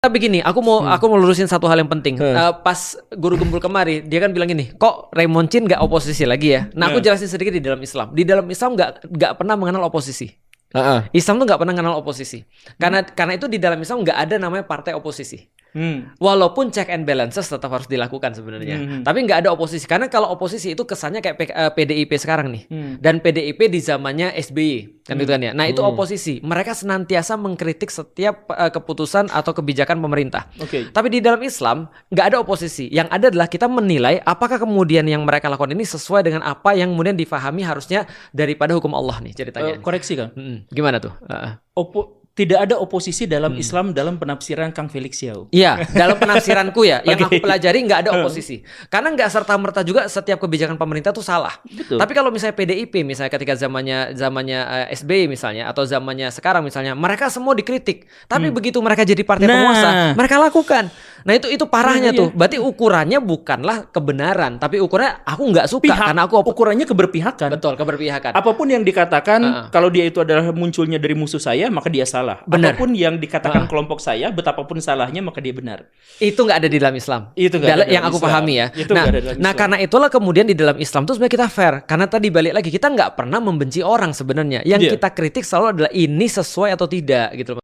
Tapi gini, aku mau lurusin satu hal yang penting. Pas guru gembul kemari, dia kan bilang gini, kok Raymond Chin nggak oposisi lagi ya? Nah, aku jelasin sedikit di dalam Islam. Di dalam Islam nggak pernah mengenal oposisi. Islam tuh nggak pernah mengenal oposisi. Karena itu di dalam Islam nggak ada namanya partai oposisi. Walaupun check and balances tetap harus dilakukan sebenarnya. Tapi nggak ada oposisi. Karena kalau oposisi itu kesannya kayak PDIP sekarang nih. Dan PDIP di zamannya SBY. Kan gitu kan ya. Nah itu oposisi. Mereka senantiasa mengkritik setiap keputusan atau kebijakan pemerintah. Tapi di dalam Islam nggak ada oposisi. Yang ada adalah kita menilai apakah kemudian yang mereka lakukan ini sesuai dengan apa yang kemudian difahami harusnya daripada hukum Allah nih ceritanya. Koreksi kan? Gimana tuh? Tidak ada oposisi dalam Islam dalam penafsiran Kang Felix Yao. Iya, dalam penafsiranku ya, yang aku pelajari nggak ada oposisi. Karena nggak serta-merta juga setiap kebijakan pemerintah tuh salah. Betul. Tapi kalau misalnya PDIP, misalnya ketika zamannya SBY misalnya, atau zamannya sekarang misalnya, mereka semua dikritik. Tapi begitu mereka jadi partai penguasa, mereka lakukan. Nah itu parahnya tuh. Berarti ukurannya bukanlah kebenaran, tapi ukurannya aku nggak suka karena aku ukurannya keberpihakan. Betul, keberpihakan. Apapun yang dikatakan, kalau dia itu adalah munculnya dari musuh saya, maka dia salah. Benar. Apapun yang dikatakan kelompok saya, betapapun salahnya, maka dia benar. Itu nggak ada di dalam Islam. Itu nggak ada yang aku pahami ya. Nah, karena itulah kemudian di dalam Islam tuh sebenarnya kita fair. Karena tadi balik lagi kita nggak pernah membenci orang sebenarnya. Yang kita kritik selalu adalah ini sesuai atau tidak gitu.